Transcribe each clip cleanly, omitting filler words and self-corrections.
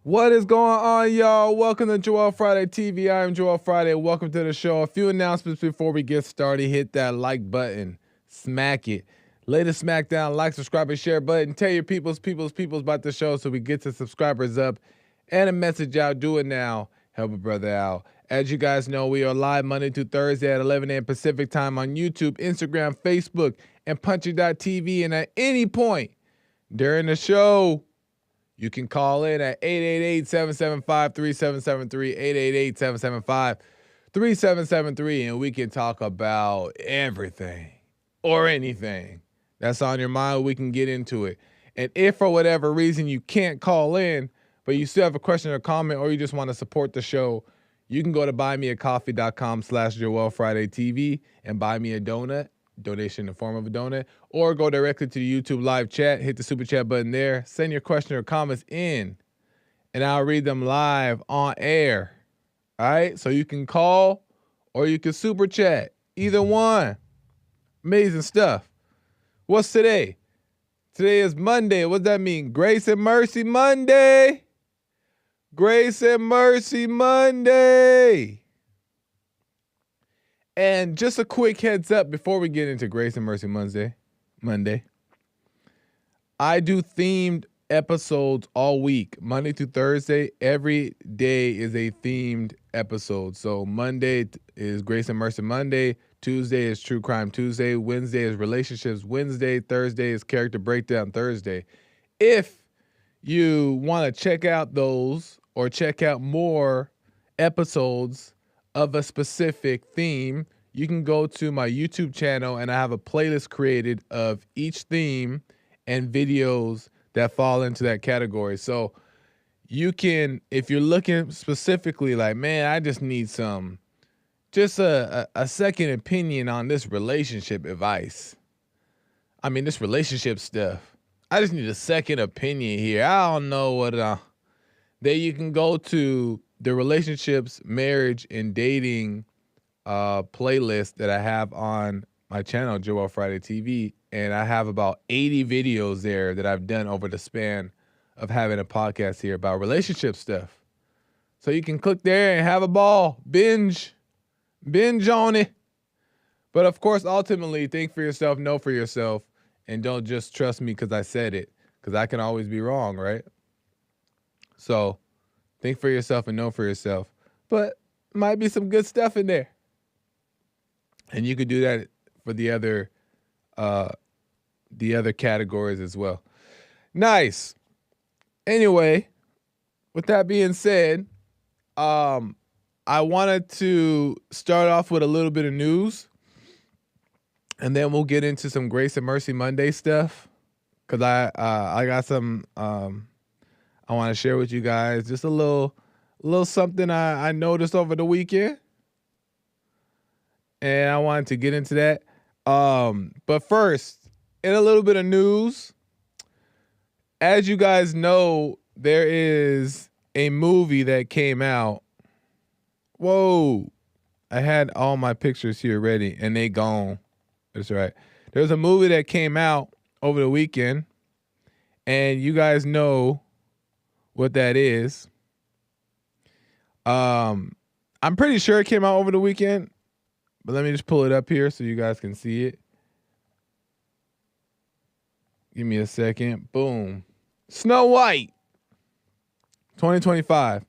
What is going on, y'all? Welcome to Joel Friday TV. I am Joel Friday. Welcome to the show. A few announcements before we get started. Hit that like button. Smack it. Lay the smack down. Like, subscribe, and share button. Tell your peoples about the show so we get the subscribers up. And a message out. Do it now. Help a brother out. As you guys know, we are live Monday through Thursday at 11 a.m. Pacific time on YouTube, Instagram, Facebook, and Punchy.tv. And at any point during the show, you can call in at 888-775-3773, 888-775-3773, and we can talk about everything or anything that's on your mind. We can get into it. And if for whatever reason you can't call in, but you still have a question or comment, or you just want to support the show, you can go to buymeacoffee.com/JoelFridayTV and buy me a donut. Donation in the form of a donut, or go directly to the YouTube live chat, hit the super chat button there, send your question or comments in, and I'll read them live on air. All right, so you can call or you can super chat, either one. Amazing stuff. What's today? Today is Monday. What does that mean? Grace and Mercy Monday. Grace and Mercy Monday. And just a quick heads up before we get into Grace and Mercy Monday. I do themed episodes all week, Monday through Thursday. Every day is a themed episode. So Monday is Grace and Mercy Monday. Tuesday is True Crime Tuesday. Wednesday is Relationships Wednesday. Thursday is Character Breakdown Thursday. If you want to check out those or check out more episodes of a specific theme, you can go to my YouTube channel, and I have a playlist created of each theme and videos that fall into that category. So you can, if you're looking specifically like, man, I just need a second opinion on this relationship advice. I mean, this relationship stuff. I just need a second opinion here. I don't know what, then you can go to the relationships, marriage, and dating playlist that I have on my channel, Joel Friday TV, and I have about 80 videos there that I've done over the span of having a podcast here about relationship stuff. So you can click there and have a ball, binge on it. But of course, ultimately, think for yourself, know for yourself, and don't just trust me because I said it, because I can always be wrong, right? So think for yourself and know for yourself. But might be some good stuff in there. And you could do that for the other categories as well. Nice. Anyway, with that being said, I wanted to start off with a little bit of news, and then we'll get into some Grace and Mercy Monday stuff, because I got some I want to share with you guys, just a little something I noticed over the weekend, and I wanted to get into that. But first, in a little bit of news, as you guys know, there is a movie that came out. Whoa, I had all my pictures here ready, and they gone. That's right. There's a movie that came out over the weekend, and you guys know what that is. I'm pretty sure it came out over the weekend, but let me just pull it up here so you guys can see it. Give me a second. Boom. Snow White 2025.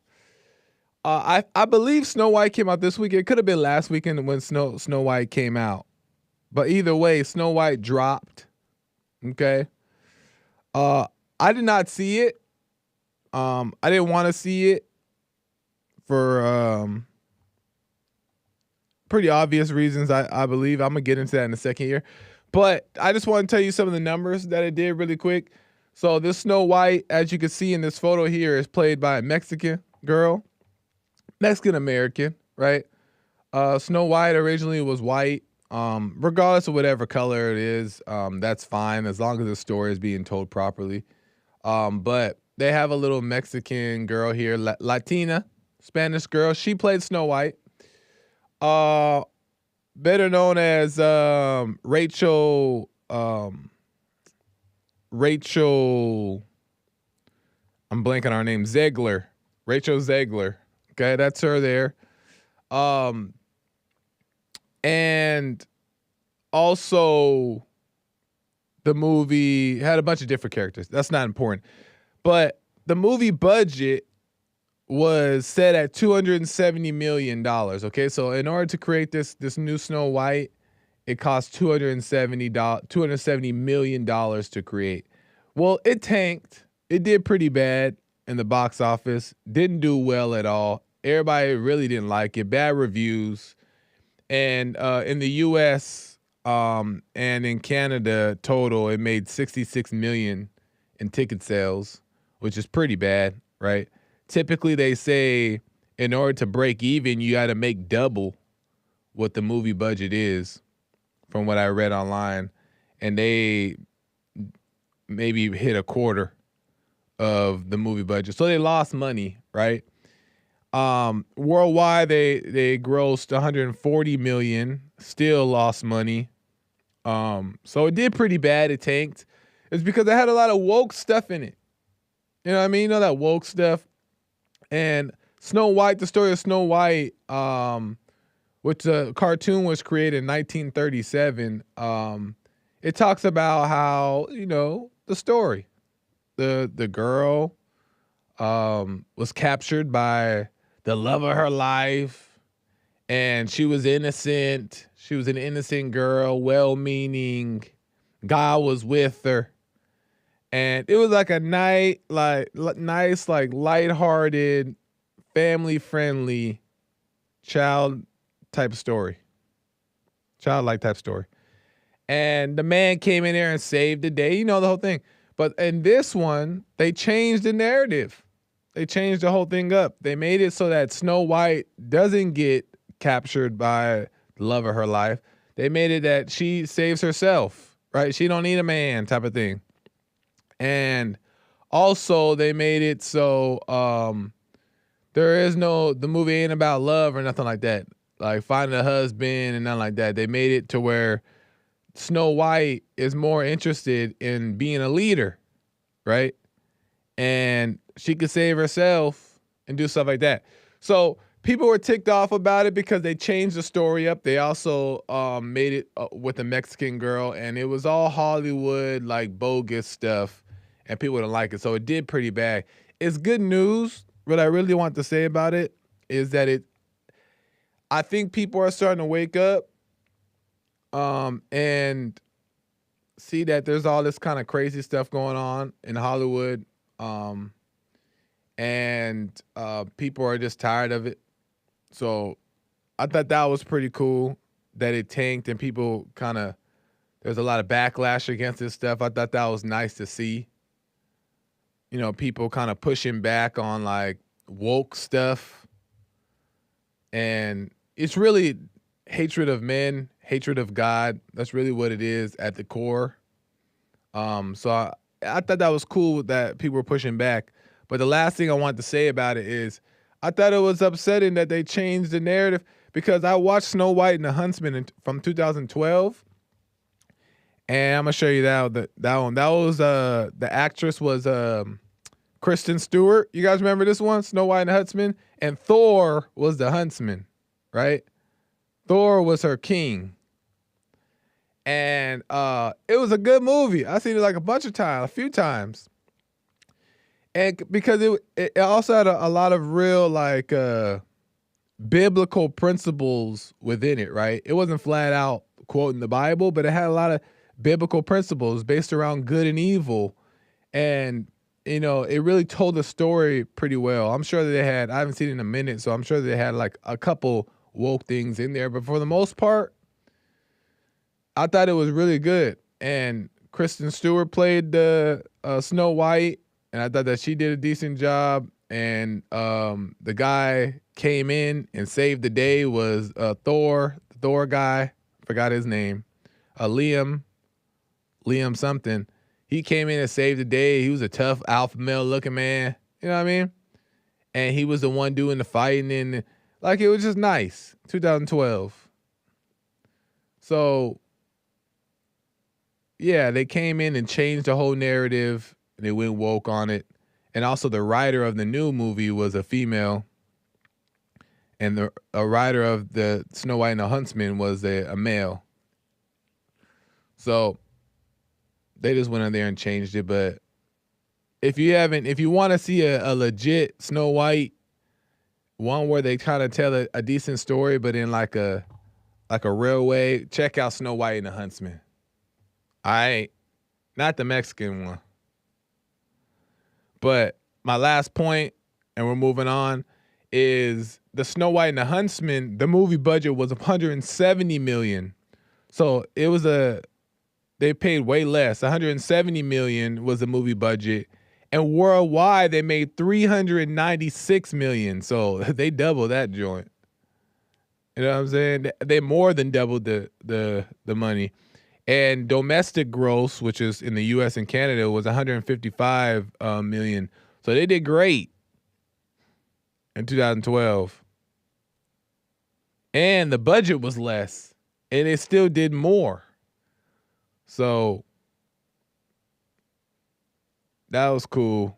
I believe Snow White came out this weekend. It could have been last weekend when Snow White came out. But either way, Snow White dropped. Okay. I did not see it. I didn't want to see it for pretty obvious reasons, I believe. I'm going to get into that in a second here. But I just want to tell you some of the numbers that it did really quick. So this Snow White, as you can see in this photo here, is played by a Mexican girl. Mexican-American, right? Snow White originally was white. Regardless of whatever color it is, that's fine as long as the story is being told properly. But they have a little Mexican girl here, Latina, Spanish girl. She played Snow White. Better known as Rachel. I'm blanking on her name. Zegler. Rachel Zegler. Okay, that's her there. And also the movie had a bunch of different characters. That's not important. But the movie budget was set at $270 million. Okay, so in order to create this new Snow White, it cost $270 million to create. Well, it tanked. It did pretty bad in the box office. Didn't do well at all. Everybody really didn't like it. Bad reviews. And in the U.S. And in Canada total, it made $66 million in ticket sales, which is pretty bad, right? Typically, they say in order to break even, you got to make double what the movie budget is, from what I read online. And they maybe hit a quarter of the movie budget. So they lost money, right? Worldwide, they grossed 140 million, still lost money. So it did pretty bad. It tanked. It's because it had a lot of woke stuff in it. You know what I mean? You know that woke stuff. And Snow White, the story of Snow White, which the cartoon was created in 1937. It talks about how, the story. The girl was captured by the love of her life, and she was innocent. She was an innocent girl, well-meaning. God was with her. And it was like a nice, lighthearted, family-friendly childlike type story. And the man came in there and saved the day. You know the whole thing. But in this one, they changed the narrative. They changed the whole thing up. They made it so that Snow White doesn't get captured by the love of her life. They made it that she saves herself, right? She don't need a man type of thing. And also they made it so the movie ain't about love or nothing like that. Like finding a husband and nothing like that. They made it to where Snow White is more interested in being a leader, right? And she could save herself and do stuff like that. So people were ticked off about it because they changed the story up. They also made it with a Mexican girl, and it was all Hollywood, like bogus stuff, and people didn't like it. So it did pretty bad. It's good news. What I really want to say about it is that I think people are starting to wake up and see that there's all this kind of crazy stuff going on in Hollywood. And people are just tired of it. So I thought that was pretty cool that it tanked and people there's a lot of backlash against this stuff. I thought that was nice to see. People kind of pushing back on like woke stuff. And it's really hatred of men, hatred of God. That's really what it is at the core. So I thought that was cool that people were pushing back. But the last thing I want to say about it is I thought it was upsetting that they changed the narrative, because I watched Snow White and the Huntsman from 2012. And I'm going to show you that one. That was the actress was Kristen Stewart. You guys remember this one? Snow White and the Huntsman? And Thor was the huntsman, right? Thor was her king. And it was a good movie. I seen it like a few times. And because it also had a lot of real like biblical principles within it, right? It wasn't flat out quoting the Bible, but it had a lot of biblical principles based around good and evil. And, it really told the story pretty well. I'm sure that I haven't seen it in a minute, so I'm sure they had like a couple woke things in there. But for the most part, I thought it was really good. And Kristen Stewart played the Snow White, and I thought that she did a decent job. And the guy came in and saved the day was Thor, the Thor guy. Forgot his name. Liam something. He came in and saved the day. He was a tough alpha male looking man. You know what I mean? And he was the one doing the fighting, and like it was just nice. 2012. So yeah, they came in and changed the whole narrative. They went woke on it. And also the writer of the new movie was a female, and a writer of the Snow White and the Huntsman was a male. So they just went in there and changed it. But if you want to see a legit Snow White, one where they kind of tell a decent story, but in like a real way, check out Snow White and the Huntsman. Not the Mexican one. But my last point, and we're moving on, is the Snow White and the Huntsman. The movie budget was $170 million. So it was they paid way less. $170 million was the movie budget. And worldwide, they made $396 million. So they doubled that joint. You know what I'm saying? They more than doubled the money. And domestic gross, which is in the U.S. and Canada, was $155 million. So they did great in 2012. And the budget was less. And it still did more. So that was cool.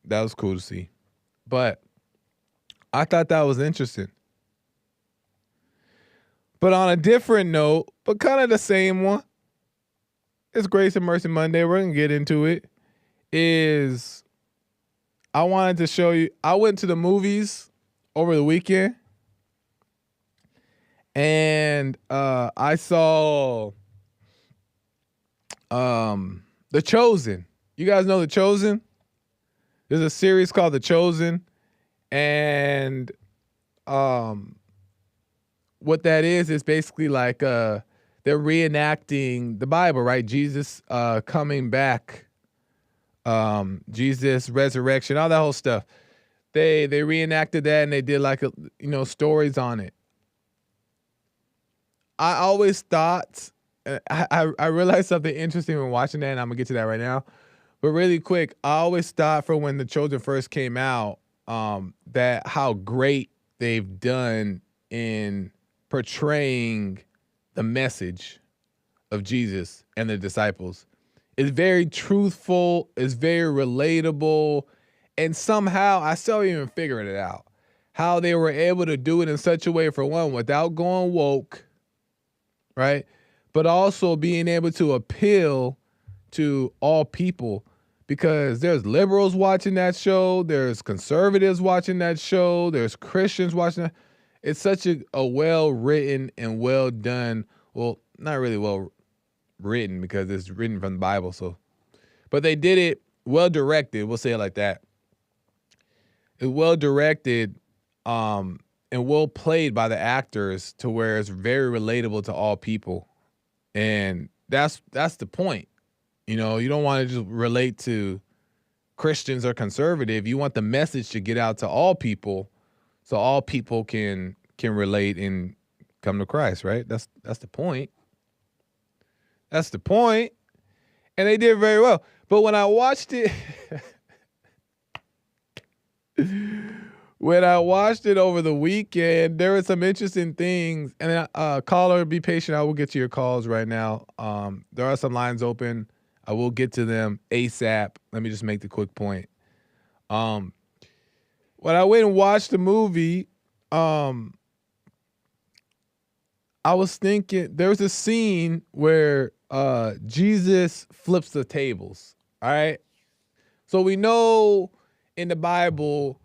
That was cool to see. But I thought that was interesting. But on a different note, but kind of the same one, it's Grace and Mercy Monday. We're going to get into it. I wanted to show you, I went to the movies over the weekend. And I saw The Chosen. You guys know The Chosen? There's a series called The Chosen. And what that is basically like they're reenacting the Bible, right? Jesus coming back, Jesus resurrection, all that whole stuff. They reenacted that, and they did like stories on it. I always thought I realized something interesting when watching that, and I'm gonna get to that right now. But really quick, I always thought from when The Chosen first came out, that how great they've done in portraying the message of Jesus and the disciples. It's very truthful, it's very relatable, and somehow I still even figuring it out. How they were able to do it in such a way, for one, without going woke, right? But also being able to appeal to all people, because there's liberals watching that show, there's conservatives watching that show, there's Christians watching that. It's such a well-written and well-done, well, not really well-written because it's written from the Bible, but they did it well-directed, we'll say it like that. It's well-directed and well-played by the actors to where it's very relatable to all people. And that's the point. You don't want to just relate to Christians or conservative. You want the message to get out to all people, so all people can relate and come to Christ, right? That's the point. That's the point. And they did very well. But when I watched it, over the weekend, there were some interesting things. And caller, be patient. I will get to your calls right now. There are some lines open. I will get to them ASAP. Let me just make the quick point. When I went and watched the movie, I was thinking there was a scene where Jesus flips the tables. All right. So we know in the Bible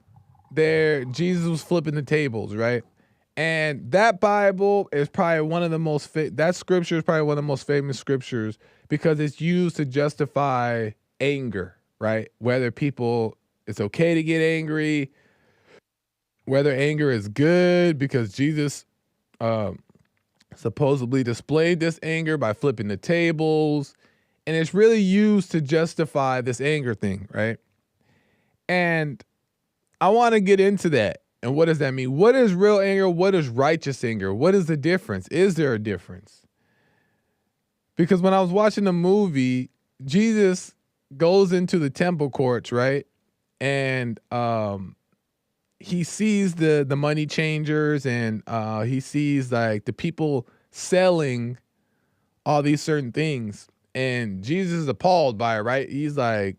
Jesus was flipping the tables, right? And that Bible is probably one of the most that scripture is probably one of the most famous scriptures because it's used to justify anger, right? Whether it's okay to get angry, whether anger is good, because Jesus supposedly displayed this anger by flipping the tables, and it's really used to justify this anger thing, right? And I want to get into that. And what does that mean? What is real anger? What is righteous anger? What is the difference? Is there a difference? Because when I was watching the movie, Jesus goes into the temple courts, right? And he sees the money changers, and he sees like the people selling all these certain things. And Jesus is appalled by it, right? He's like,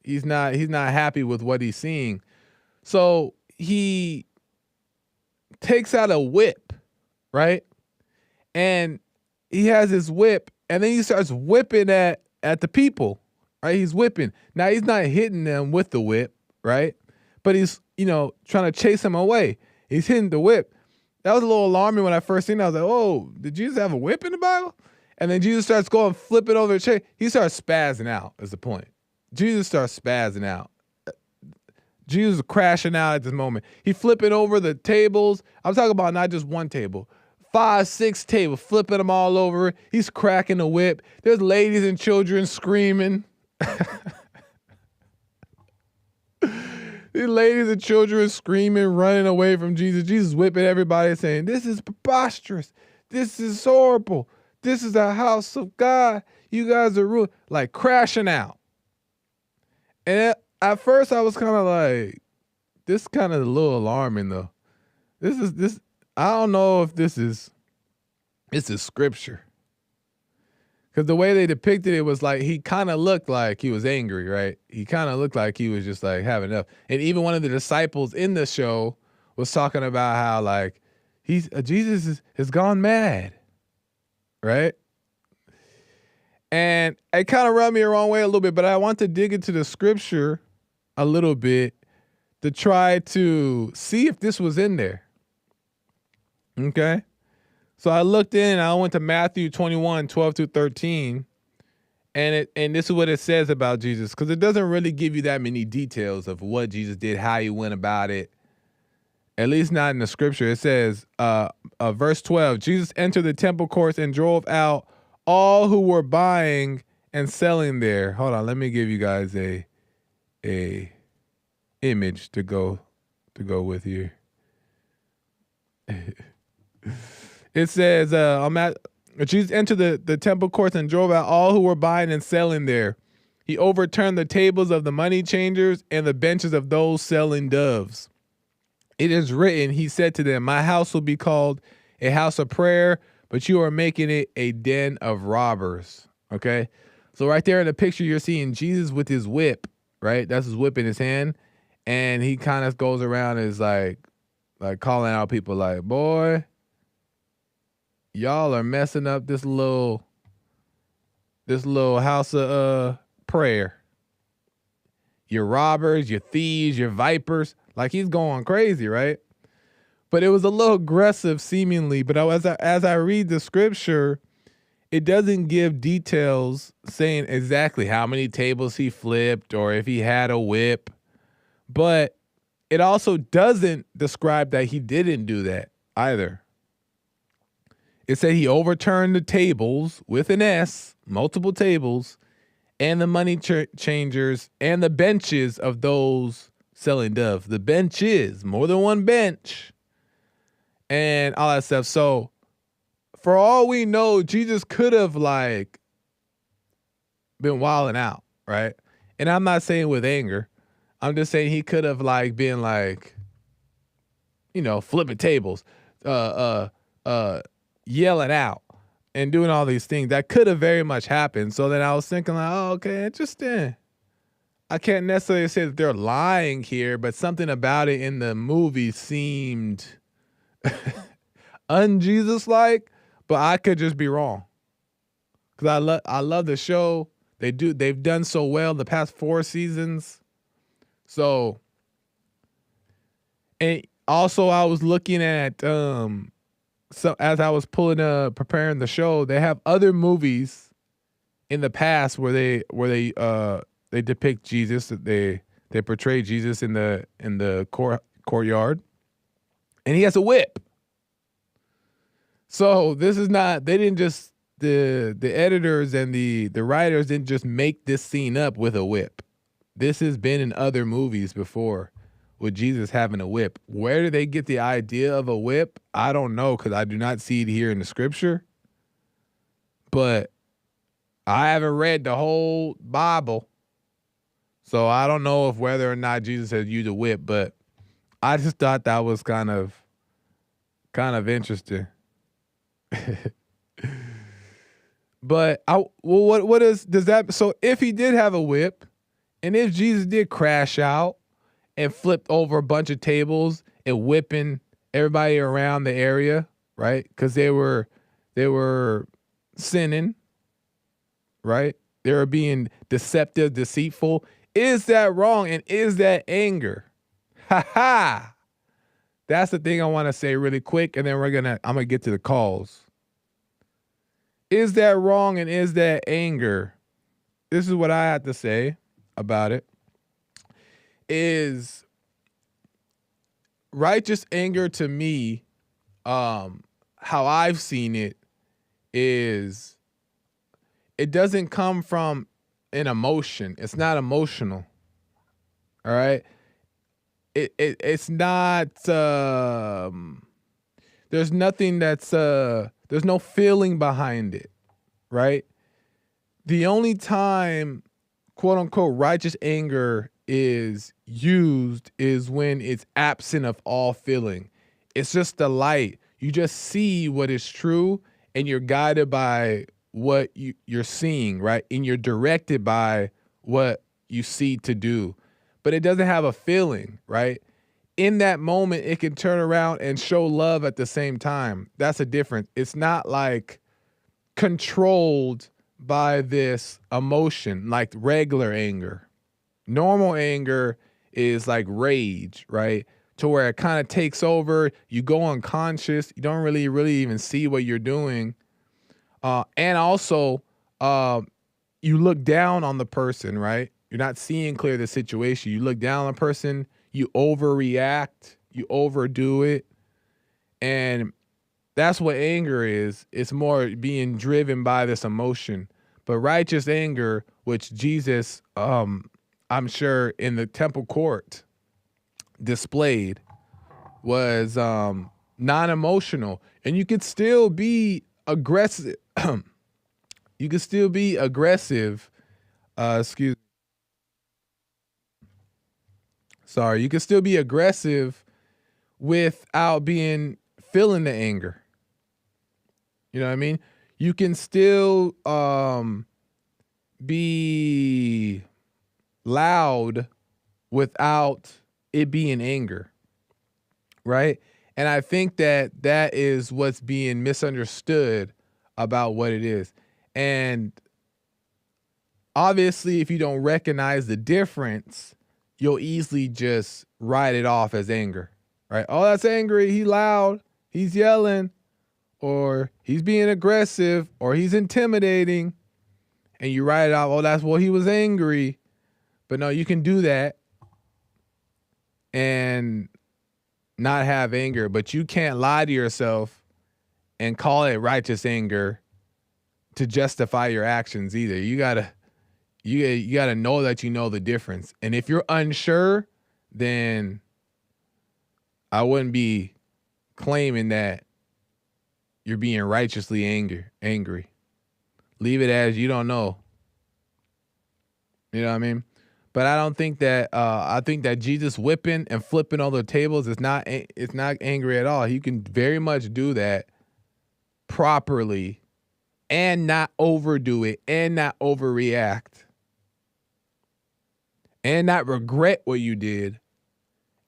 He's not happy with what he's seeing. So he takes out a whip, right? And he has his whip, and then he starts whipping at the people, right? He's whipping. Now he's not hitting them with the whip, right? But he's, trying to chase them away. He's hitting the whip. That was a little alarming when I first seen it. I was like, oh, did Jesus have a whip in the Bible? And then Jesus starts going, flipping over the chair. He starts spazzing out, is the point. Jesus starts spazzing out. Jesus is crashing out at this moment. He flipping over the tables. I'm talking about not just one table. 5, 6 tables, flipping them all over. He's cracking the whip. There's ladies and children screaming. These ladies and children screaming, running away from Jesus. Jesus whipping everybody, saying, this is preposterous. This is horrible. This is the house of God. You guys are ruined. Like crashing out. And at first I was kind of like, this kind of a little alarming though. This. I don't know if this is scripture. Because the way they depicted it was like he kind of looked like he was angry, right? He kind of looked like he was just like having enough. And even one of the disciples in the show was talking about how like Jesus has gone mad, right? And it kind of rubbed me the wrong way a little bit, but I want to dig into the scripture a little bit to try to see if this was in there. Okay. So I looked in, I went to Matthew 21, 12 through 13. And this is what it says about Jesus, because it doesn't really give you that many details of what Jesus did, how he went about it. At least not in the scripture. It says, verse 12, Jesus entered the temple courts and drove out all who were buying and selling there. Hold on, let me give you guys a image to go with here. It says, Jesus entered the temple courts and drove out all who were buying and selling there. He overturned the tables of the money changers and the benches of those selling doves. It is written, he said to them, my house will be called a house of prayer, but you are making it a den of robbers. Okay? So right there in the picture, you're seeing Jesus with his whip, right? That's his whip in his hand. And he kind of goes around and is like calling out people like, boy, y'all are messing up this little house of prayer. You're robbers, you're thieves, you're vipers. Like he's going crazy, right? But it was a little aggressive seemingly. But as I read the scripture, it doesn't give details saying exactly how many tables he flipped or if he had a whip. But it also doesn't describe that he didn't do that either. It said he overturned the tables with an S, multiple tables, and the money changers and the benches of those selling doves. The benches, more than one bench, and all that stuff. So for all we know, Jesus could have like been wilding out, right? And I'm not saying with anger. I'm just saying he could have like been like, flipping tables, yelling out and doing all these things. That could have very much happened. So then I was thinking like, oh, okay, interesting. I can't necessarily say that they're lying here, but something about it in the movie seemed un-Jesus-like, but I could just be wrong. Because I love the show. They've done so well the past 4 seasons. So, and also I was looking at, so as I was preparing the show, they have other movies in the past where they depict Jesus, they portray Jesus in the courtyard, and he has a whip. So this is not, they didn't just, the editors and the writers didn't just make this scene up with a whip. This has been in other movies before with Jesus having a whip. Where did they get the idea of a whip? I don't know, because I do not see it here in the scripture. But I haven't read the whole Bible, so I don't know if whether or not Jesus has used a whip, but I just thought that was kind of interesting. But does that, so if he did have a whip And if Jesus did crash out and flipped over a bunch of tables and whipping everybody around the area, right? Because they were sinning, right? They were being deceptive, deceitful. Is that wrong? And is that anger? Ha ha. That's the thing I want to say really quick, and then I'm gonna get to the calls. Is that wrong and is that anger? This is what I have to say about it. Is righteous anger to me, how I've seen it, is it doesn't come from an emotion. It's not emotional. All right. It's not. There's nothing that's. There's no feeling behind it, right? The only time, quote unquote, righteous anger is used is when it's absent of all feeling. It's just the light. You just see what is true, and you're guided by what you're seeing, right? And you're directed by what you see to do. But it doesn't have a feeling, right? In that moment, it can turn around and show love at the same time. That's a difference. It's not like controlled by this emotion, like regular anger. Normal anger is like rage, right? To where it kind of takes over. You go unconscious. You don't really even see what you're doing. And also, you look down on the person, right? You're not seeing clear the situation. You look down on the person, you overreact, you overdo it. And that's what anger is. It's more being driven by this emotion. But righteous anger, which Jesus, I'm sure in the temple court displayed, was non-emotional. And you could still be aggressive. You could still be aggressive. Excuse me. Sorry, you can still be aggressive without feeling the anger. You know what I mean? You can still be loud without it being anger, right? And I think that is what's being misunderstood about what it is. And obviously, if you don't recognize the difference, you'll easily just write it off as anger, right? Oh, that's angry. He's loud. He's yelling, or he's being aggressive, or he's intimidating. And you write it off. Oh, that's he was angry. But no, you can do that and not have anger, but you can't lie to yourself and call it righteous anger to justify your actions either. You gotta know that you know the difference. And if you're unsure, then I wouldn't be claiming that you're being righteously angry. Leave it as you don't know. You know what I mean? But I don't think that I think that Jesus whipping and flipping all the tables is not angry at all. He can very much do that properly and not overdo it and not overreact and not regret what you did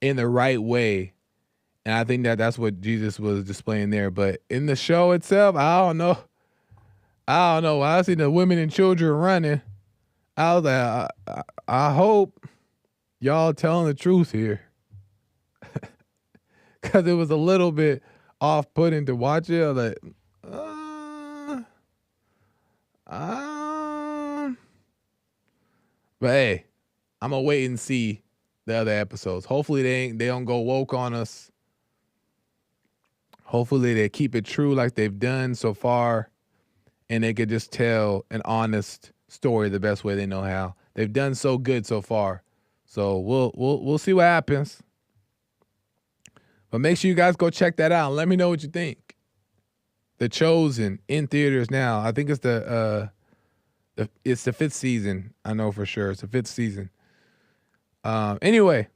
in the right way. And I think that that's what Jesus was displaying there. But in the show itself, I don't know. When I see the women and children running, I was like, I hope y'all telling the truth here. Because it was a little bit off-putting to watch it. I was like, but hey, I'm going to wait and see the other episodes. Hopefully they don't go woke on us. Hopefully they keep it true like they've done so far, and they could just tell an honest story the best way they know how. They've done so good so far. So we'll see what happens. But make sure you guys go check that out and let me know what you think. The Chosen in theaters now. I think it's the 5th season. I know for sure. It's the 5th season. Anyway,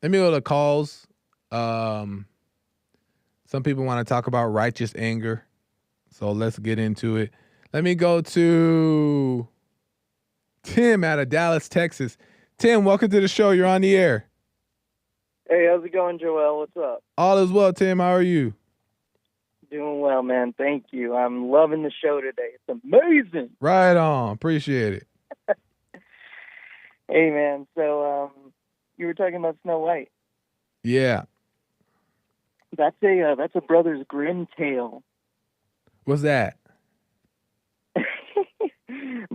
let me go to the calls. Some people want to talk about righteous anger. So let's get into it. Let me go to Tim out of Dallas, Texas. Tim, welcome to the show. You're on the air. Hey, how's it going, Joel? What's up? All is well, Tim. How are you? Doing well, man. Thank you. I'm loving the show today. It's amazing. Right on. Appreciate it. Hey, man. So, you were talking about Snow White. Yeah. That's a Brothers Grimm tale. What's that?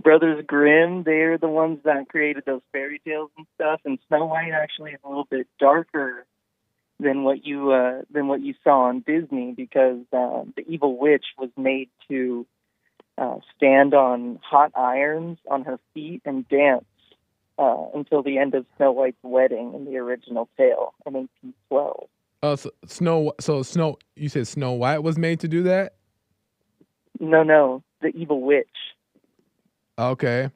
Brothers Grimm, they're the ones that created those fairy tales and stuff. And Snow White actually is a little bit darker than what you saw on Disney, because the evil witch was made to stand on hot irons on her feet and dance until the end of Snow White's wedding in the original tale in 1812. Oh, so you said Snow White was made to do that? No, the evil witch. Okay.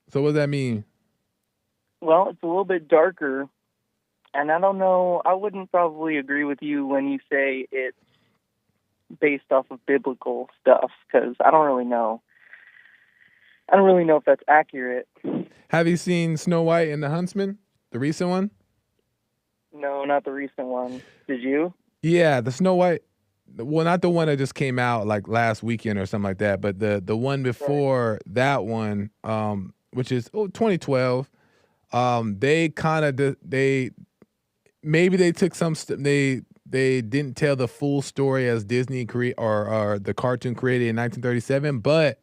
So what does that mean? Well, it's a little bit darker, and I don't know, I wouldn't probably agree with you when you say it's based off of biblical stuff, because I don't really know if that's accurate. Have you seen Snow White and the Huntsman, the recent one? No, not the recent one. Did you? Yeah, the Snow White. Well, not the one that just came out like last weekend or something like that, but the one before that one, which is 2012. They kind of they took some they didn't tell the full story as Disney or the cartoon created in 1937, but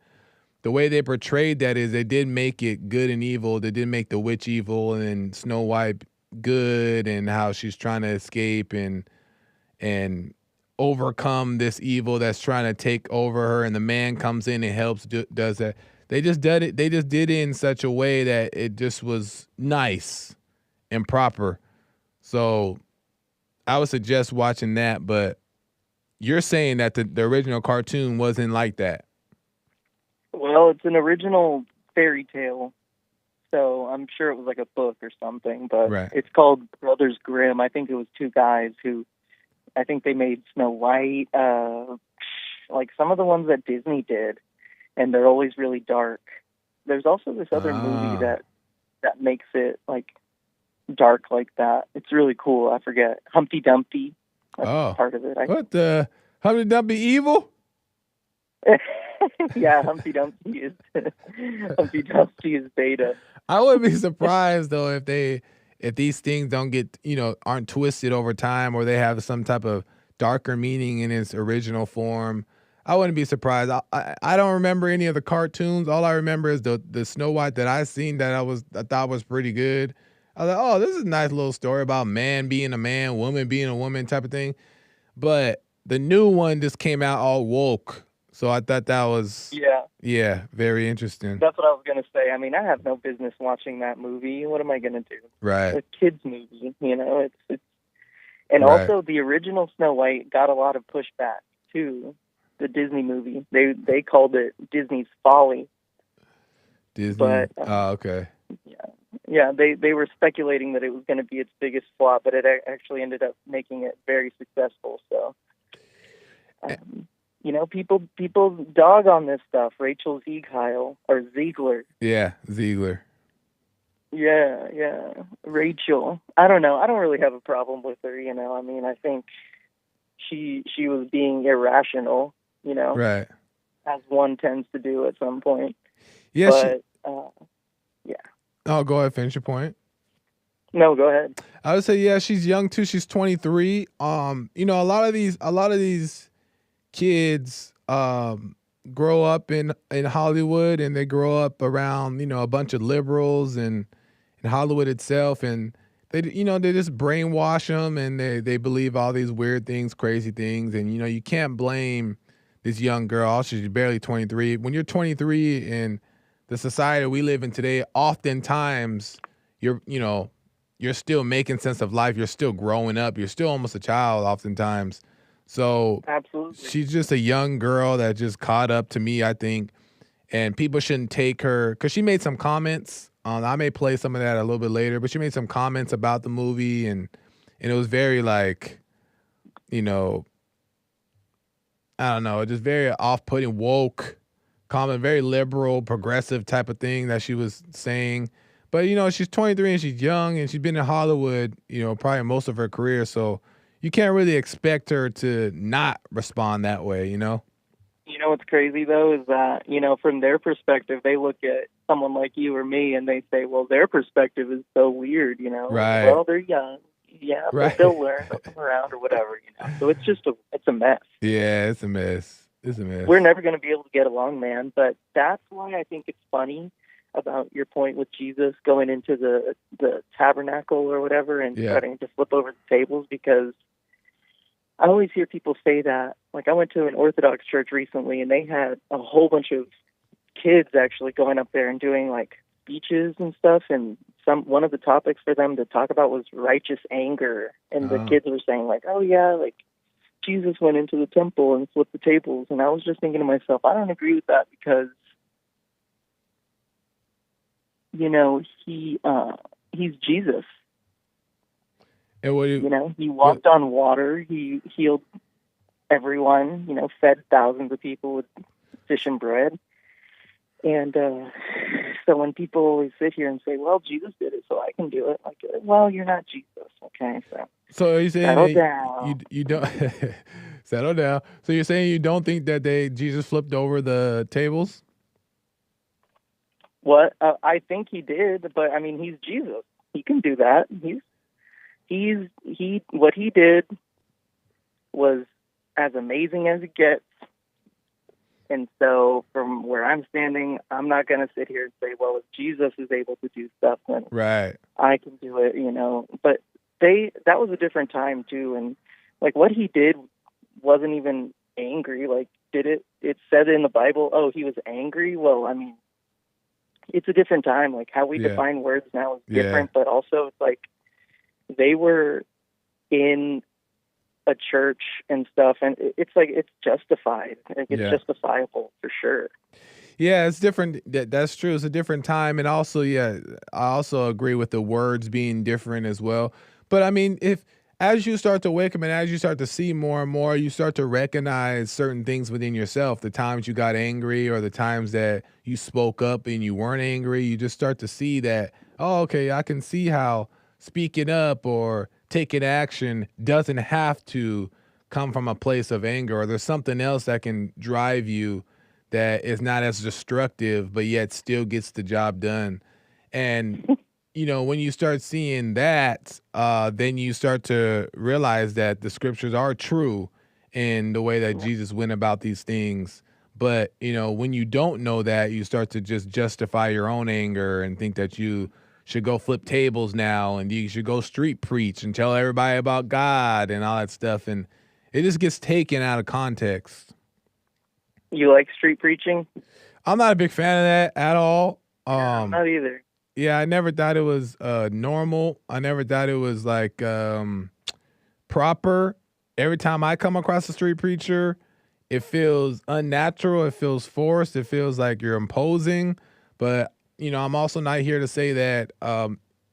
the way they portrayed that is they did make it good and evil. They did make the witch evil and Snow White good, and how she's trying to escape and overcome this evil that's trying to take over her, and the man comes in and helps does that. They just did it in such a way that it just was nice and proper. So I would suggest watching that, but you're saying that the original cartoon wasn't like that. Well, it's an original fairy tale, so I'm sure it was like a book or something, but Right. It's called Brothers Grimm. I think it was two guys who, I think they made Snow White, like some of the ones that Disney did, and they're always really dark. There's also this other movie that makes it like dark like that. It's really cool. I forget. Humpty Dumpty. That's part of it. What the Humpty Dumpty evil? Yeah, Humpty Dumpty is beta. I wouldn't be surprised though if these things don't get, aren't twisted over time, or they have some type of darker meaning in its original form. I wouldn't be surprised. I don't remember any of the cartoons. All I remember is the Snow White that I seen that I thought was pretty good. I was like, oh, this is a nice little story about man being a man, woman being a woman type of thing. But the new one just came out all woke. So I thought that was very interesting. That's what I was gonna say. I mean, I have no business watching that movie. What am I gonna do? Right. It's a kids movie, it's and also the original Snow White got a lot of pushback too. The Disney movie, they called it Disney's folly. Disney. But, okay. Yeah. They were speculating that it was going to be its biggest flop, but it actually ended up making it very successful. So, people dog on this stuff. Rachel Ziegler. Yeah, Ziegler. Yeah, Rachel. I don't know. I don't really have a problem with her. I mean, I think she was being irrational. Right. As one tends to do at some point. Yeah. But, yeah. Oh, go ahead. Finish your point. No, go ahead. I would say, yeah, she's young too. She's 23. A lot of these kids grow up in Hollywood, and they grow up around, a bunch of liberals and in Hollywood itself, and they just brainwash them, and they believe all these weird things, crazy things, and you can't blame this young girl. She's barely 23. When you're 23 in the society we live in today, oftentimes you're still making sense of life. You're still growing up. You're still almost a child oftentimes. So absolutely, she's just a young girl that just caught up to me, I think. And people shouldn't take her, because she made some comments. I may play some of that a little bit later, but she made some comments about the movie, and it was very like, I don't know, just very off-putting, woke comment, very liberal, progressive type of thing that she was saying. But, she's 23 and she's young and she's been in Hollywood, probably most of her career. So you can't really expect her to not respond that way, You know what's crazy, though, is that, from their perspective, they look at someone like you or me and they say, well, their perspective is so weird, Right. Well, they're young. Yeah, Right. but they'll learn. They'll come around or whatever, So it's a mess. Yeah, it's a mess. It's a mess. We're never going to be able to get along, man. But that's why I think it's funny about your point with Jesus going into the tabernacle or whatever and starting to flip over the tables, because I always hear people say that. Like, I went to an Orthodox church recently, and they had a whole bunch of kids actually going up there and doing like speeches and stuff. And one of the topics for them to talk about was righteous anger. And the kids were saying like, oh yeah, like Jesus went into the temple and flipped the tables. And I was just thinking to myself, I don't agree with that, because he's Jesus. And he walked on water. He healed everyone. Fed thousands of people with fish and bread. And so when people always sit here and say, well, Jesus did it, so I can do it. Like, well, you're not Jesus, okay? So are you saying settle down. You don't settle down? So you're saying you don't think that Jesus flipped over the tables? What? I think he did, but I mean, he's Jesus. He can do that. What he did was as amazing as it gets. And so from where I'm standing, I'm not going to sit here and say, well, if Jesus is able to do stuff, then right, I can do it, But that was a different time, too. And, like, what he did wasn't even angry. Like, it said in the Bible, oh, he was angry? Well, I mean, it's a different time. Like, how we define words now is different. But also, it's like they were in a church and stuff, and it's like it's justified. Like, it's justifiable for sure. Yeah, it's different. That's true. It's a different time, and also, I also agree with the words being different as well. But I mean, if as you start to wake up and as you start to see more and more, you start to recognize certain things within yourself. The times you got angry, or the times that you spoke up and you weren't angry, you just start to see that. Oh, okay, I can see how speaking up or taking action doesn't have to come from a place of anger, or there's something else that can drive you that is not as destructive, but yet still gets the job done. And, when you start seeing that, then you start to realize that the scriptures are true in the way that Jesus went about these things. But, when you don't know that, you start to just justify your own anger and think that you should go flip tables now, and you should go street preach and tell everybody about God and all that stuff. And it just gets taken out of context. You like street preaching? I'm not a big fan of that at all. I'm not either. Yeah, I never thought it was normal. I never thought it was like proper. Every time I come across a street preacher, it feels unnatural. It feels forced. It feels like you're imposing. But I'm also not here to say that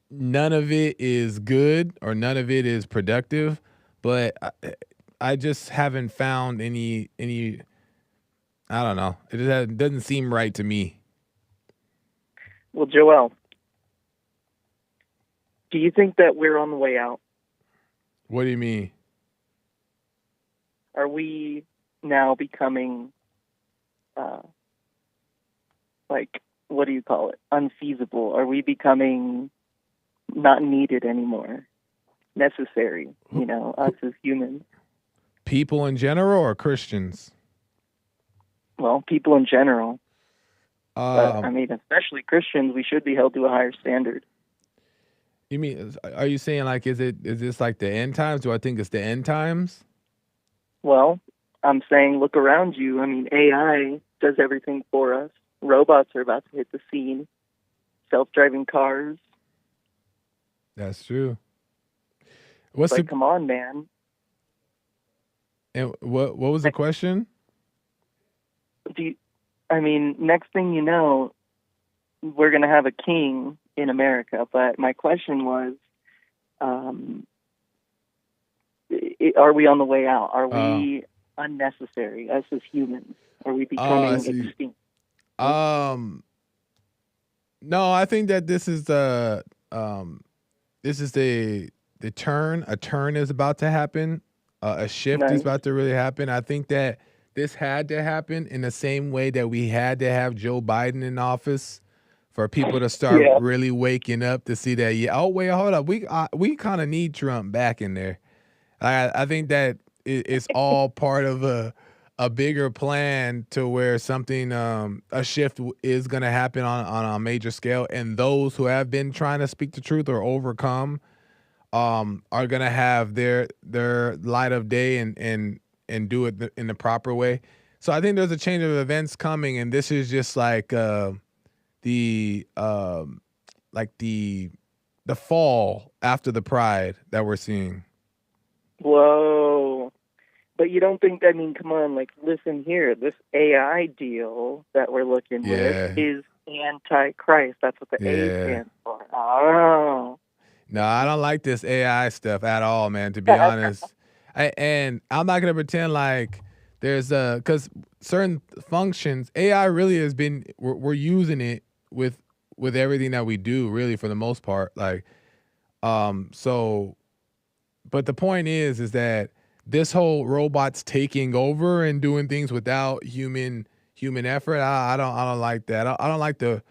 none of it is good or none of it is productive. But I just haven't found any. I don't know. It doesn't seem right to me. Well, Joel, do you think that we're on the way out? What do you mean? Are we now becoming, what do you call it? Unfeasible? Are we becoming not needed anymore? Necessary, us as humans. People in general or Christians? Well, people in general. But, I mean, especially Christians, we should be held to a higher standard. You mean, are you saying like, is this like the end times? Do I think it's the end times? Well, I'm saying look around you. I mean, AI does everything for us. Robots are about to hit the scene. Self-driving cars. That's true. Come on, man. And what was the question? Next thing you know, we're going to have a king in America. But my question was, are we on the way out? Are we unnecessary, us as humans? Are we becoming extinct? Um, no, I think that this is the turn. A turn is about to happen. A shift is Nice. about to really happen. I think that this had to happen in the same way that we had to have Joe Biden in office for people to start Yeah. really waking up to see that. Yeah. Oh wait, hold up. We kind of need Trump back in there. I think that it's all part of a bigger plan to where something a shift is going to happen on a major scale, and those who have been trying to speak the truth or overcome are going to have their light of day and do it in the proper way. So I think there's a change of events coming, and this is just the like the fall after the pride that we're seeing. Whoa. But you don't think, I mean, come on, like, listen here. This AI deal that we're looking Yeah. with is anti-Christ. That's what the A Yeah. stands for. Oh. No, I don't like this AI stuff at all, man, to be honest. And I'm not gonna pretend like there's because certain functions, AI really has been we're using it with everything that we do, really, for the most part. Like, so but the point is that this whole robots taking over and doing things without human effort, I don't like that. I don't like the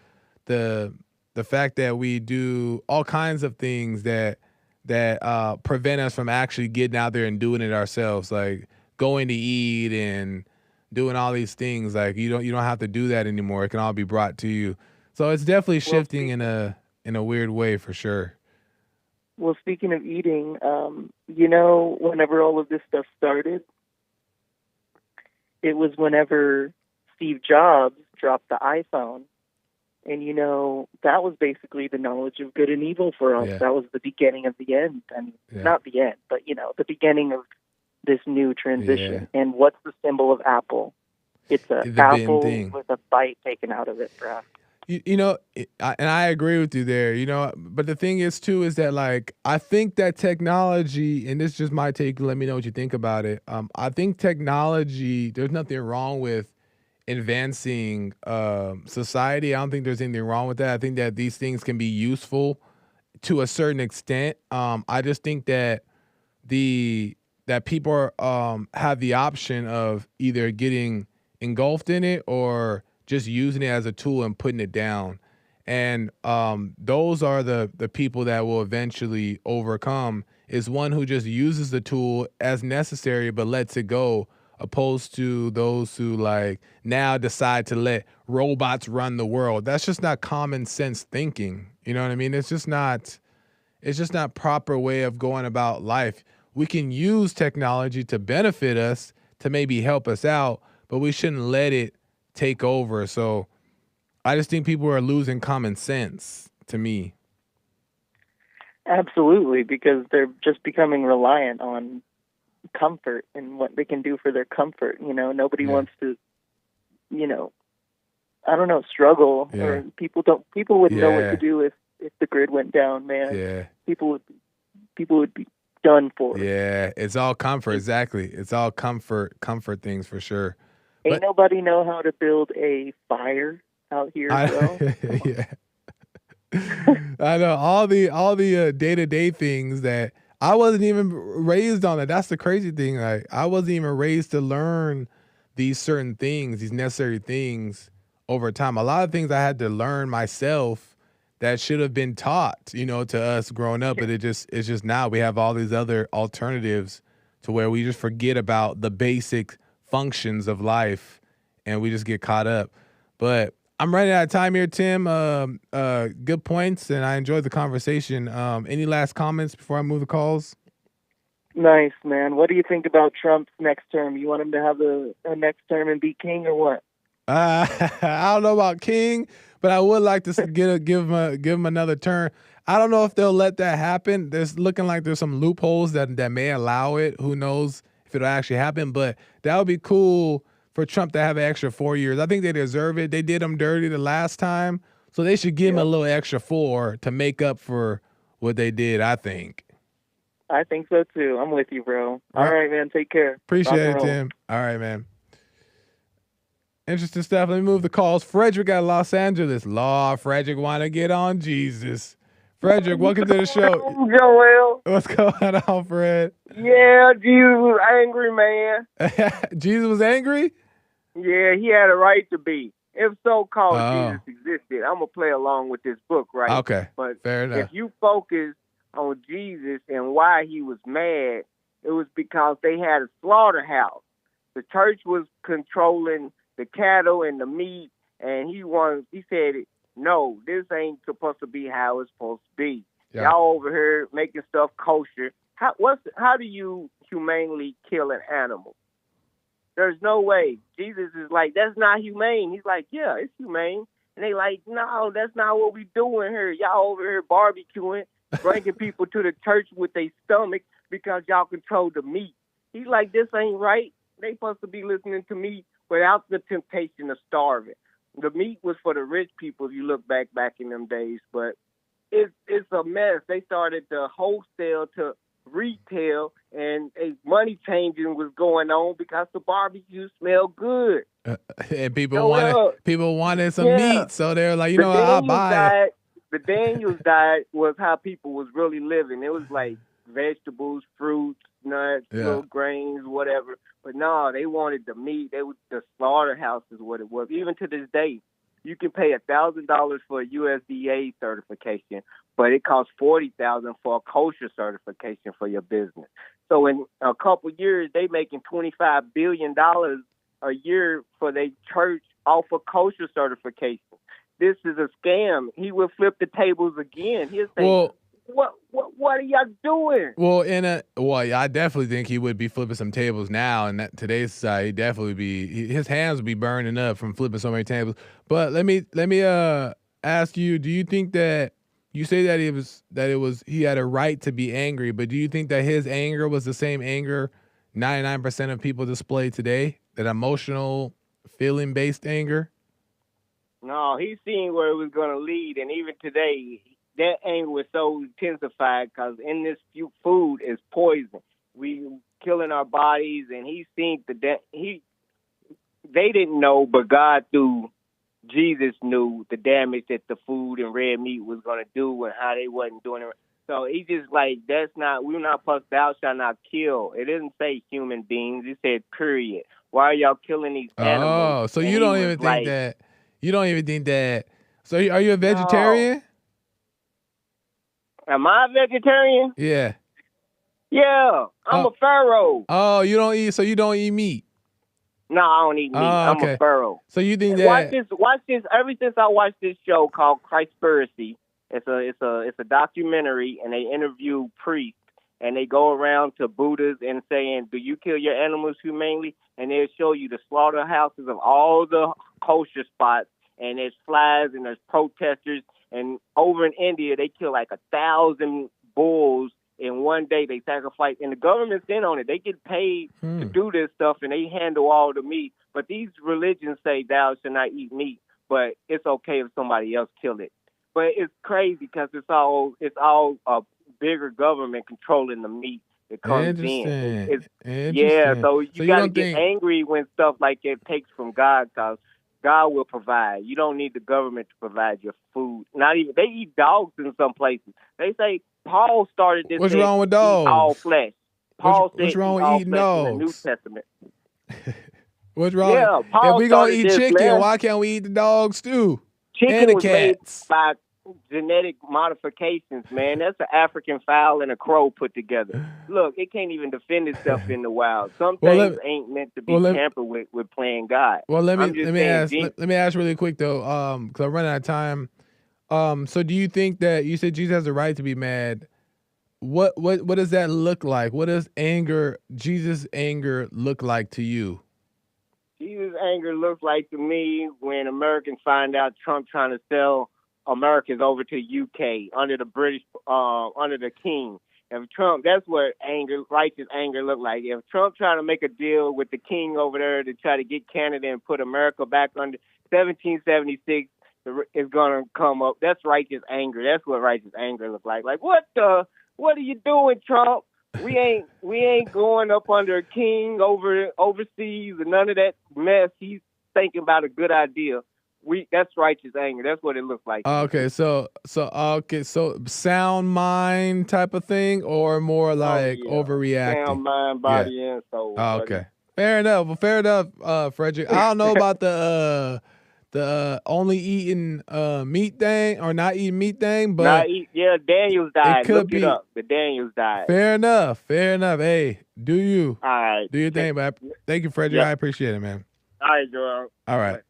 the fact that we do all kinds of things that prevent us from actually getting out there and doing it ourselves, like going to eat and doing all these things. Like you don't have to do that anymore. It can all be brought to you. So it's definitely Well, shifting in a weird way for sure. well, speaking of eating, you know, whenever all of this stuff started, it was whenever Steve Jobs dropped the iPhone. And, you know, that was basically the knowledge of good and evil for us. Yeah. That was the beginning of the end. I mean, Yeah. not the end, but, you know, the beginning of this new transition. Yeah. And what's the symbol of Apple? It's a The apple thing. with a bite taken out of it for us. You know, and I agree with you there, you know, but the thing is too is that like I think that technology, and this is just my take, let me know what you think about it. I think technology, there's nothing wrong with advancing society. I don't think there's anything wrong with that. I think that these things can be useful to a certain extent. I just think that the that people have the option of either getting engulfed in it or just using it as a tool and putting it down. And those are the people that will eventually overcome, is one who just uses the tool as necessary but lets it go, opposed to those who like now decide to let robots run the world. That's just not common sense thinking. You know what I mean? It's just not proper way of going about life. We can use technology to benefit us, to maybe help us out, but we shouldn't let it take over. So I just think people are losing common sense to me. Absolutely, because they're just becoming reliant on comfort and what they can do for their comfort. You know, nobody Yeah. wants to, you know, I don't know, struggle, Yeah. or people wouldn't know what Yeah. to do if the grid went down, man. Yeah. People would be done for. Yeah. It's all comfort. Exactly. It's all comfort things for sure. Ain't But nobody know how to build a fire out here, bro. yeah. I know all the day-to-day things that I wasn't even raised on. It. That's the crazy thing. Like I wasn't even raised to learn these certain things, these necessary things over time. A lot of things I had to learn myself that should have been taught, you know, to us growing up. But it's just now we have all these other alternatives to where we just forget about the basic functions of life and we just get caught up. But I'm running out of time here, Tim. Good points, and I enjoyed the conversation. Any last comments before I move the calls? Nice, man. What do you think about Trump's next term? You want him to have a next term and be king, or what? I don't know about King, but I would like to give him another turn. I don't know if they'll let that happen. There's looking like there's some loopholes that may allow it. Who knows if it'll actually happen? But that would be cool for Trump to have an extra 4 years. I think they deserve it. They did him dirty the last time, so they should give him a little extra 4 to make up for what they did, I think. I think so too. I'm with you, bro. All right, man. Take care. Rock Appreciate and it, roll. Tim. All right, man. Interesting stuff. Let me move the calls. Frederick out of Los Angeles. Law, Frederick want to get on Jesus. Frederick, welcome to the show. Joel. What's going on, Fred? Yeah, Jesus was angry, man. Jesus was angry? Yeah, he had a right to be. If so-called Oh. Jesus existed, I'm going to play along with this book, right? Okay, But fair enough. if you focus on Jesus and why he was mad, it was because they had a slaughterhouse. The church was controlling the cattle and the meat, and he said, no, this ain't supposed to be how it's supposed to be. Yeah. Y'all over here making stuff kosher. How do you humanely kill an animal? There's no way. Jesus is like, that's not humane. He's like, yeah, it's humane. And they like, no, that's not what we doing here. Y'all over here barbecuing, bringing people to the church with their stomach because y'all control the meat. He's like, this ain't right. They supposed to be listening to me without the temptation of starving. The meat was for the rich people if you look back in them days. But it's a mess. They started to wholesale to retail, and a money changing was going on because the barbecue smelled good. And people wanted some meat, so they're like, I'll buy it. The Daniels diet was how people was really living. It was like vegetables, fruits, nuts, little grains, whatever. But no, they wanted the meat. The slaughterhouse is what it was. Even to this day, you can pay $1,000 for a USDA certification, but it costs $40,000 for a kosher certification for your business. So in a couple of years, they making $25 billion a year for their church off of kosher certification. This is a scam. He will flip the tables again. He'll say, what are y'all doing? I definitely think he would be flipping some tables now in today's society. His hands would be burning up from flipping so many tables. But let me ask you, do you think that you say that he had a right to be angry, but do you think that his anger was the same anger 99% of people display today? That emotional, feeling-based anger? No, he's seen where it was going to lead, and even today, that anger was so intensified because in this food is poison. We killing our bodies, and he's seen they didn't know, but God through Jesus knew the damage that the food and red meat was going to do and how they wasn't doing it. So he just like, we're not supposed, thou shalt not kill. It didn't say human beings. It said period. Why are y'all killing these animals? Oh, so you don't even think that. You don't even think that. So are you a vegetarian? No. Am I a vegetarian? Yeah. Yeah, I'm a pharaoh. Oh, you don't eat, so you don't eat meat? No, I don't eat meat. I'm a pharaoh. So you think that? Watch this. Ever since I watched this show called Christspiracy, it's a documentary, and they interview priests, and they go around to Buddhas and saying, do you kill your animals humanely? And they'll show you the slaughterhouses of all the kosher spots, and there's flies and there's protesters. And over in India, they kill like 1,000 bulls in one day. They sacrifice, and the government's in on it. They get paid to do this stuff, and they handle all the meat. But these religions say thou shalt not eat meat, but it's okay if somebody else kill it. But it's crazy because it's all a bigger government controlling the meat that comes in. Yeah, so you got to get angry when stuff like that takes from God, because God will provide. You don't need the government to provide your food. Not even, they eat dogs in some places. They say Paul started this. What's wrong with dogs? Eat all flesh. Paul said what's wrong with all eating flesh dogs? in the New Testament. What's wrong? Yeah, Paul if we gonna eat this, chicken, man. why can't we eat the dogs too? Chicken and the was cats. made by genetic modifications, man. That's an African fowl and a crow put together. Look, it can't even defend itself in the wild. Some things ain't meant to be tampered with playing God. Well, let me ask really quick though, because I'm running out of time. So do you think that you said Jesus has the right to be mad? What does that look like? What does Jesus' anger look like to you? Jesus' anger looks like to me when Americans find out Trump trying to sell Americans over to UK under the British, under the king. If Trump, that's what righteous anger look like. If Trump trying to make a deal with the king over there to try to get Canada and put America back under 1776, is going to come up. That's righteous anger. That's what righteous anger look like. Like, what are you doing, Trump? We ain't going up under a king overseas and none of that mess. thinking about a good idea. That's righteous anger. That's what it looks like. Okay, so sound mind type of thing, or more like overreacting. Sound, mind, body, and soul. Okay, fair enough. Well, fair enough, Frederick. I don't know about the only eating meat thing or not eating meat thing, but Daniel's diet. It could Look be, it up. The Daniel's diet. Fair enough. Hey, do you? All right. Do your thing, man. Thank you, Frederick. Yep. I appreciate it, man. All right, Joel. All right.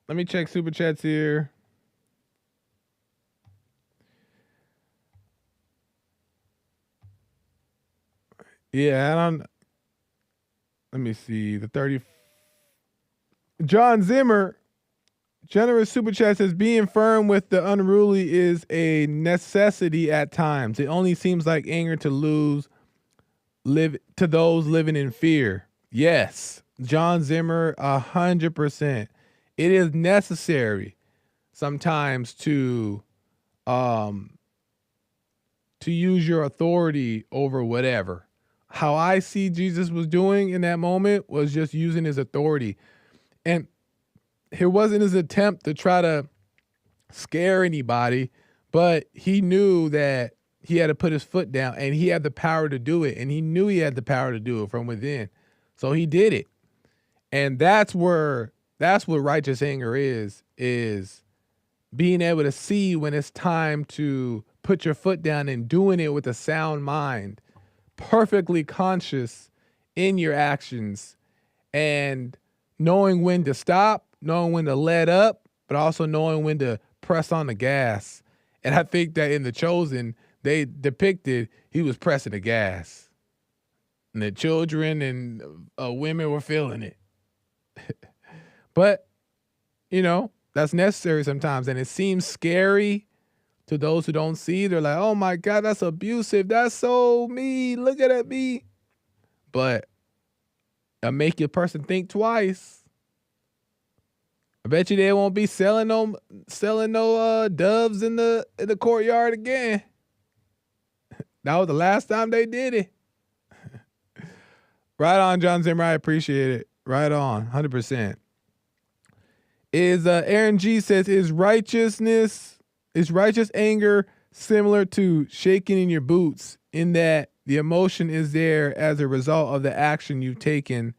Let me check super chats here. Yeah, let me see. The 30. John Zimmer, generous super chat, says being firm with the unruly is a necessity at times. It only seems like anger to those living in fear. Yes, John Zimmer, 100%. It is necessary sometimes to use your authority over whatever. How I see Jesus was doing in that moment was just using his authority. And it wasn't his attempt to try to scare anybody, but he knew that he had to put his foot down, and he had the power to do it, and he knew he had the power to do it from within. So he did it. And that's what righteous anger is being able to see when it's time to put your foot down and doing it with a sound mind, perfectly conscious in your actions, and knowing when to stop, knowing when to let up, but also knowing when to press on the gas. And I think that in The Chosen, they depicted he was pressing the gas. And the children and women were feeling it. But, that's necessary sometimes. And it seems scary to those who don't see. They're like, oh my God, that's abusive. That's so mean. Look at me. But it'll make your person think twice. I bet you they won't be selling no doves in the courtyard again. That was the last time they did it. Right on, John Zimmer. I appreciate it. Right on, 100%. Aaron G says, is righteous anger similar to shaking in your boots, in that the emotion is there as a result of the action you've taken,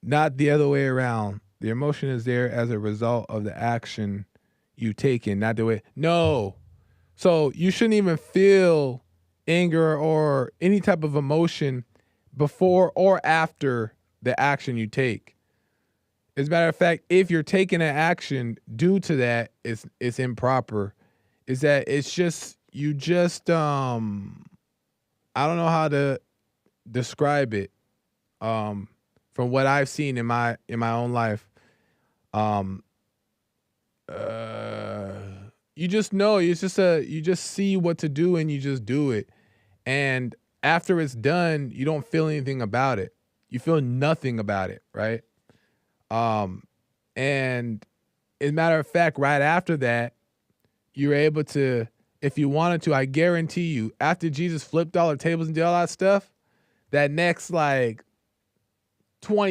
not the other way around? The emotion is there as a result of the action you've taken, not the way. No. So you shouldn't even feel anger or any type of emotion before or after the action you take. As a matter of fact, if you're taking an action due to that, it's improper. Is that it's just I don't know how to describe it. From what I've seen in my own life, you just know. You just see what to do and you just do it. And after it's done, you don't feel anything about it. You feel nothing about it, right? And as a matter of fact, right after that, you're able to, if you wanted to, I guarantee you, after Jesus flipped all the tables and did all that stuff, that next 20,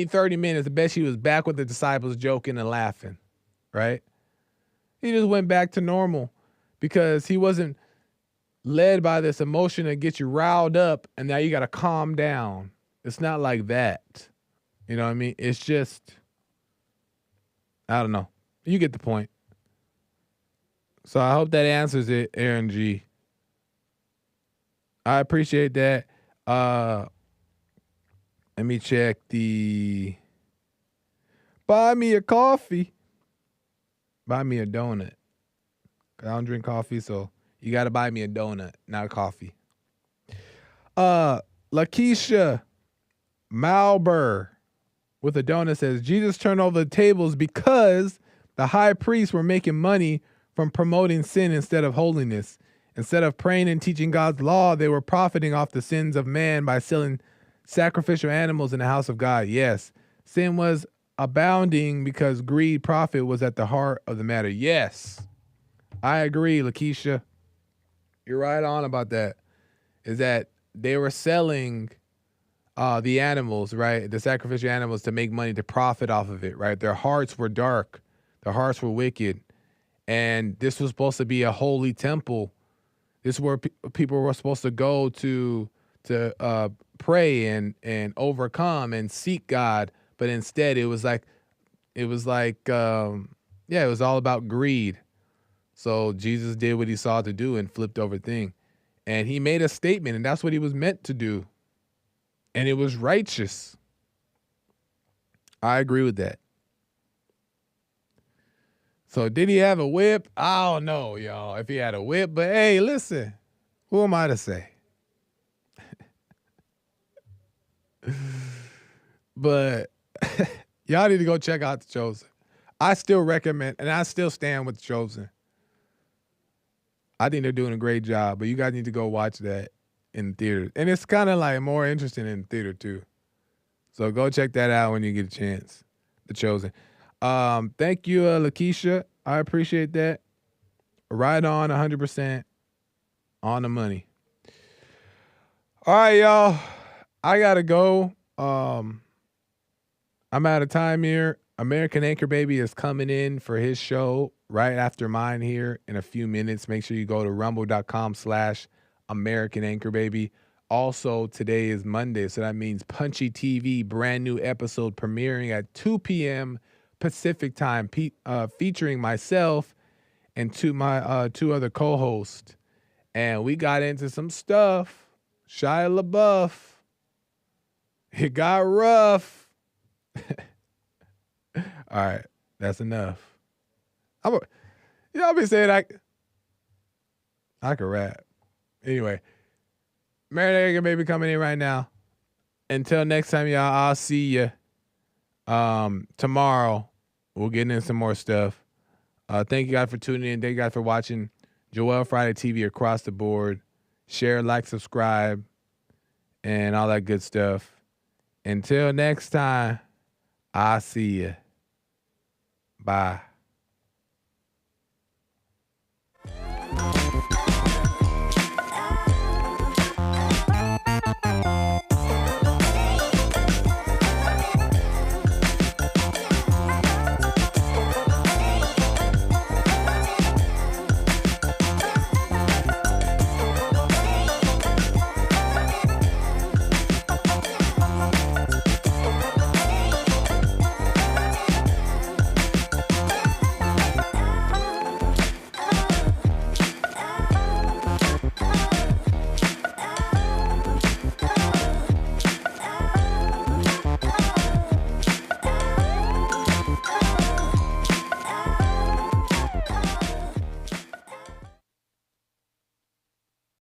30 minutes, I bet she was back with the disciples joking and laughing, right? He just went back to normal because he wasn't led by this emotion that gets you riled up and now you got to calm down. It's not like that. You know what I mean? It's just, I don't know. You get the point. So I hope that answers it, Aaron G. I appreciate that. Let me check the buy me a coffee. Buy me a donut. 'Cause I don't drink coffee, so you got to buy me a donut, not a coffee. Lakeisha Malber with a donut says, Jesus turned over the tables because the high priests were making money from promoting sin instead of holiness. Instead of praying and teaching God's law, they were profiting off the sins of man by selling sacrificial animals in the house of God. Yes, sin was abounding because profit was at the heart of the matter. Yes, I agree, Lakeisha. You're right on about that. Is that they were selling the animals, right? The sacrificial animals to make money to profit off of it, right? Their hearts were dark. Their hearts were wicked. And this was supposed to be a holy temple. This is where people were supposed to go to pray and overcome and seek God. But instead it was like it was all about greed. So Jesus did what he saw to do and flipped over thing. And he made a statement, and that's what he was meant to do. And it was righteous. I agree with that. So did he have a whip? I don't know, y'all, if he had a whip. But hey, listen, who am I to say? But y'all need to go check out The Chosen. I still recommend, and I still stand with The Chosen. I think they're doing a great job, but you guys need to go watch that in the theater. And it's kind of like more interesting in the theater too. So go check that out when you get a chance. The Chosen. Thank you, Lakeisha. I appreciate that. Right on 100% on the money. All right, y'all. I gotta go. I'm out of time here. American Anchor Baby is coming in for his show right after mine here in a few minutes. Make sure you go to rumble.com/American Anchor Baby. Also, today is Monday, so that means Punchy TV, brand new episode premiering at 2 p.m. Pacific time, featuring myself and two other co-hosts. And we got into some stuff. Shia LaBeouf. It got rough. All right, that's enough. I'll be saying I could rap. Anyway, Mary Baby coming in right now. Until next time, y'all, I'll see you tomorrow. We'll get into some more stuff. Thank you guys for tuning in. Thank you guys for watching Joel Friday TV across the board. Share, like, subscribe, and all that good stuff. Until next time, I'll see you. Bye.